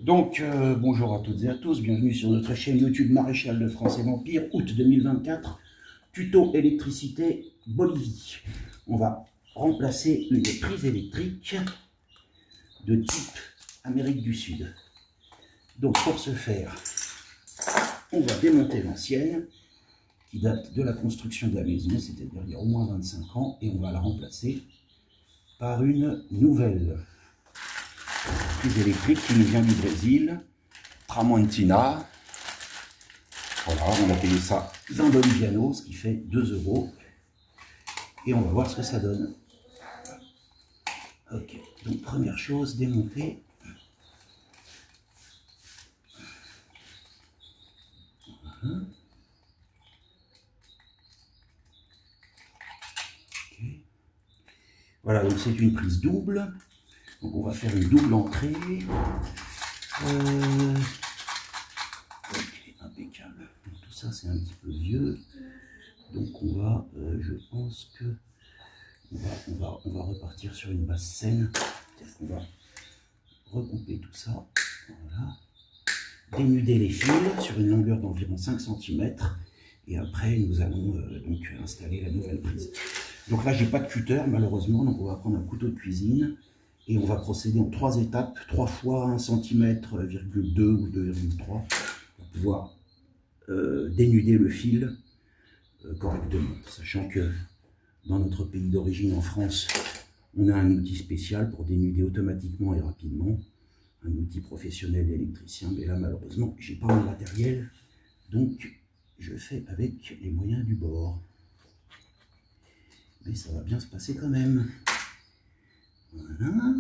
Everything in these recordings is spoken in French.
Donc, bonjour à toutes et à tous, bienvenue sur notre chaîne YouTube Maréchal de France et Vampire, août 2024, tuto électricité Bolivie. On va remplacer une prise électrique de type Amérique du Sud. Donc, pour ce faire, on va démonter l'ancienne, qui date de la construction de la maison, c'est-à-dire il y a au moins 25 ans, et on va la remplacer par une nouvelle prise électrique qui nous vient du Brésil, Tramontina. Voilà, on a payé ça 20 bolivianos, ce qui fait 2 €. Et on va voir ce que ça donne. Ok, donc première chose, démonter. Voilà. Okay. Voilà, donc c'est une prise double. Donc on va faire une double entrée. Ok, impeccable. Donc, tout ça c'est un petit peu vieux. Donc on va, je pense que on va repartir sur une base saine. C'est-à-dire qu'on va recouper tout ça. Voilà. Dénuder les fils sur une longueur d'environ 5 cm. Et après nous allons donc installer la nouvelle prise. Donc là j'ai pas de cutter malheureusement, donc on va prendre un couteau de cuisine. Et on va procéder en 3 étapes, 3 fois 1 cm, 2 ou 2,3 pour pouvoir dénuder le fil correctement. Sachant que dans notre pays d'origine, en France, on a un outil spécial pour dénuder automatiquement et rapidement. Un outil professionnel d'électricien, mais là malheureusement, j'ai pas mon matériel. Donc je fais avec les moyens du bord. Mais ça va bien se passer quand même. Voilà.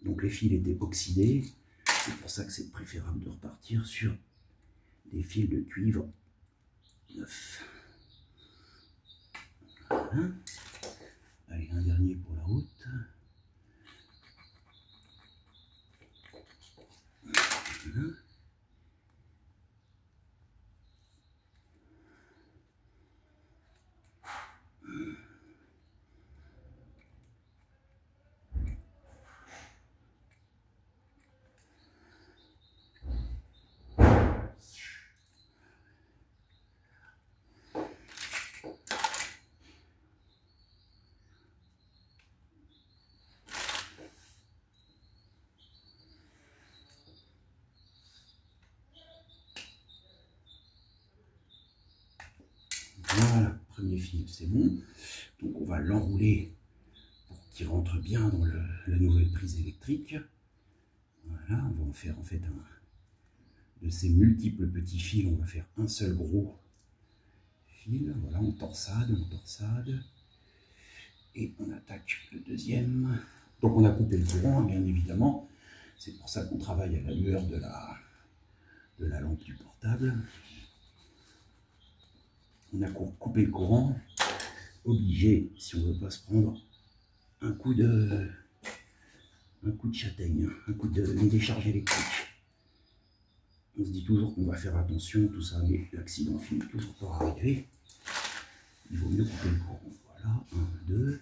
Donc les fils étaient oxydés, c'est pour ça que c'est préférable de repartir sur des fils de cuivre neufs. Voilà. Allez, un dernier pour la route. Voilà. Voilà, premier fil, c'est bon. Donc on va l'enrouler pour qu'il rentre bien dans la nouvelle prise électrique. Voilà, on va en faire en fait de ces multiples petits fils, on va faire un seul gros fil. Voilà, on torsade. Et on attaque le deuxième. Donc on a coupé le courant, bien évidemment. C'est pour ça qu'on travaille à la lueur de la lampe du portable. On a coupé le courant, obligé, si on ne veut pas se prendre un coup de châtaigne, une décharge électrique. On se dit toujours qu'on va faire attention, tout ça, mais l'accident finit toujours par arriver. Il vaut mieux couper le courant. Voilà, 1, 2.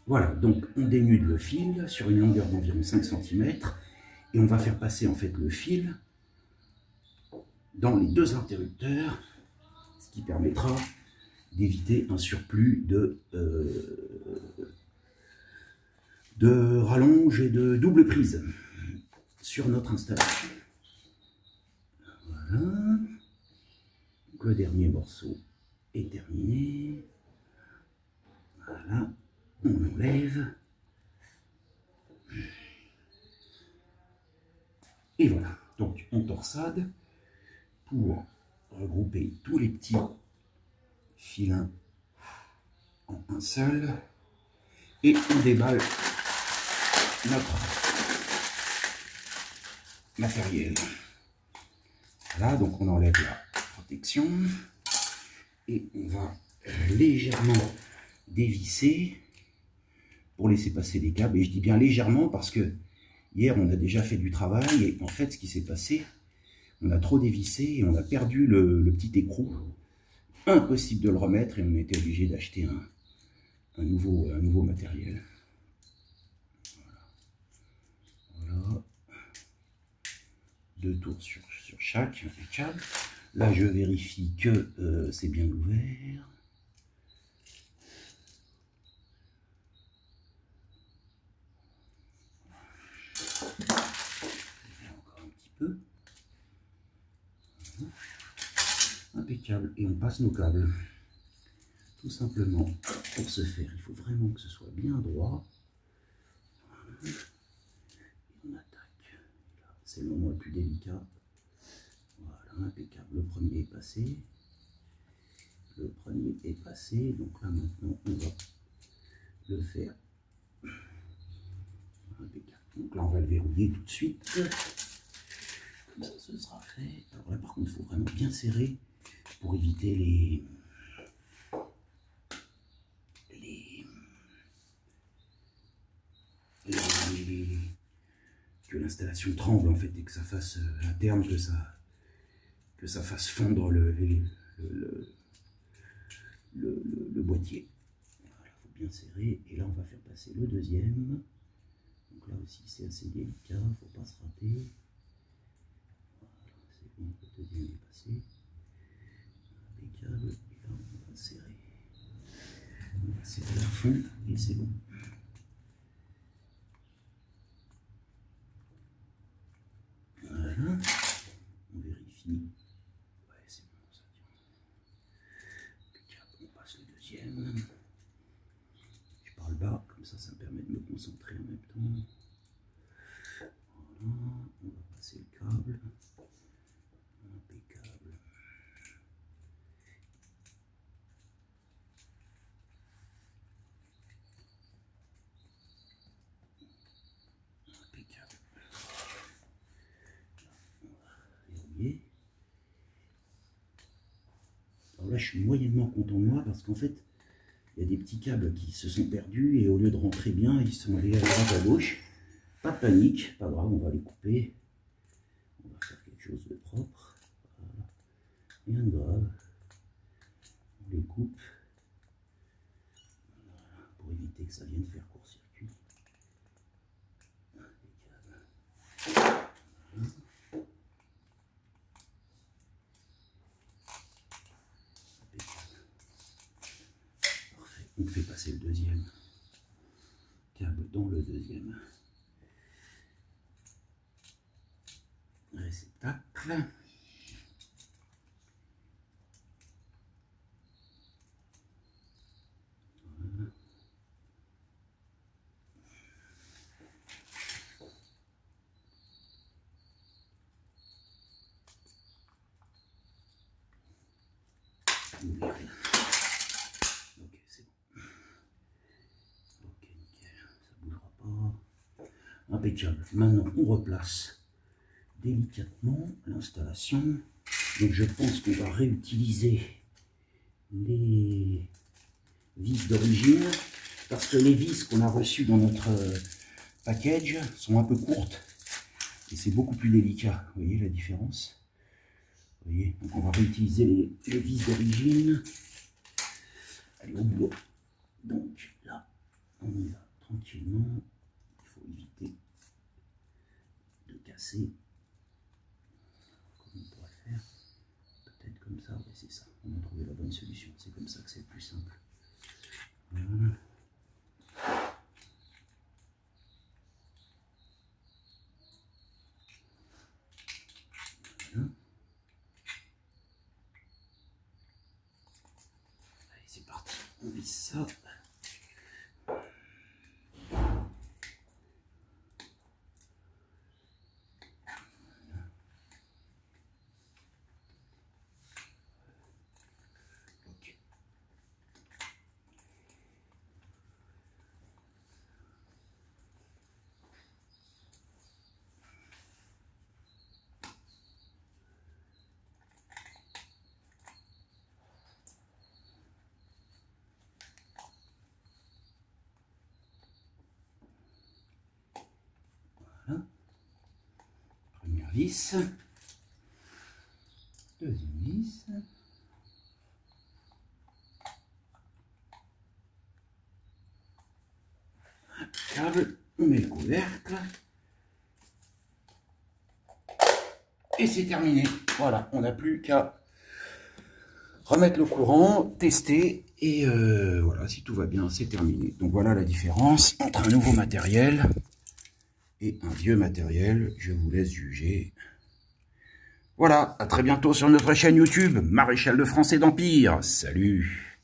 Voilà, donc on dénude le fil sur une longueur d'environ 5 cm et on va faire passer en fait le fil dans les deux interrupteurs, ce qui permettra d'éviter un surplus de rallonge et de double prise sur notre installation. Voilà, donc le dernier morceau est terminé. Voilà. On enlève. Et voilà. Donc on torsade pour regrouper tous les petits filins en un seul. Et on déballe notre matériel. Voilà, donc on enlève la protection. Et on va légèrement dévisser pour laisser passer les câbles. Et je dis bien légèrement parce que hier, on a déjà fait du travail. Et en fait, ce qui s'est passé, on a trop dévissé et on a perdu le petit écrou. Impossible de le remettre et on a été obligé d'acheter un nouveau matériel. Voilà. 2 tours sur chaque câble. Là, je vérifie que c'est bien ouvert. Encore un petit peu. Impeccable. Et on passe nos câbles. Tout simplement, pour ce faire, il faut vraiment que ce soit bien droit. Et on attaque. C'est le moment le plus délicat. Voilà, impeccable. Le premier est passé. Le premier est passé. Donc là, maintenant, on va le faire. Impeccable. Donc là, on va le verrouiller tout de suite. Comme ça, ce sera fait. Alors là, par contre, il faut vraiment bien serrer pour éviter que l'installation tremble en fait et que ça fasse à terme que ça fasse fondre le boîtier. Voilà, il faut bien serrer et là on va faire passer le deuxième. Donc là aussi c'est assez délicat, il ne faut pas se rater. Voilà, c'est bon, le deuxième est passé. Impeccable, et là on va serrer. On va serrer à fond et c'est bon. Voilà, on vérifie. Ouais, c'est bon, ça tient. Impeccable, on passe le deuxième. Je parle bas, comme ça, ça me permet de me concentrer en même temps. Voilà, on va passer le câble. Impeccable. Impeccable. On va verrouiller. Alors là, je suis moyennement content de moi parce qu'en fait, il y a des petits câbles qui se sont perdus et au lieu de rentrer bien, ils sont allés à droite, à gauche. Pas de panique, pas grave, on va les couper. On va faire quelque chose de propre. Voilà. Rien de grave. On les coupe. Voilà. Pour éviter que ça vienne faire court-circuit. Impeccable. Voilà. Parfait. On fait passer le deuxième câble dans le deuxième réceptacle. Voilà. Ok, c'est bon. Ok, nickel. Ça ne bougera pas. Impeccable. Maintenant, on replace délicatement l'installation. Donc, je pense qu'on va réutiliser les vis d'origine parce que les vis qu'on a reçues dans notre package sont un peu courtes et c'est beaucoup plus délicat. Vous voyez la différence? Vous voyez, donc on va réutiliser les vis d'origine. Allez, au boulot. Donc là, on y va tranquillement. Il faut éviter de casser. Comment on pourrait le faire? Peut-être comme ça, oui, c'est ça. On a trouvé la bonne solution. C'est comme ça que c'est le plus simple. Voilà. Voilà. Allez, c'est parti. On visse ça. vis. Deuxième vis. Câble, on met le couvercle. Et c'est terminé. Voilà, on n'a plus qu'à remettre le courant, tester, et voilà, si tout va bien, c'est terminé. Donc voilà la différence entre un nouveau matériel et un vieux matériel. Je vous laisse juger. Voilà, à très bientôt sur notre chaîne YouTube, Maréchal de France et d'Empire. Salut!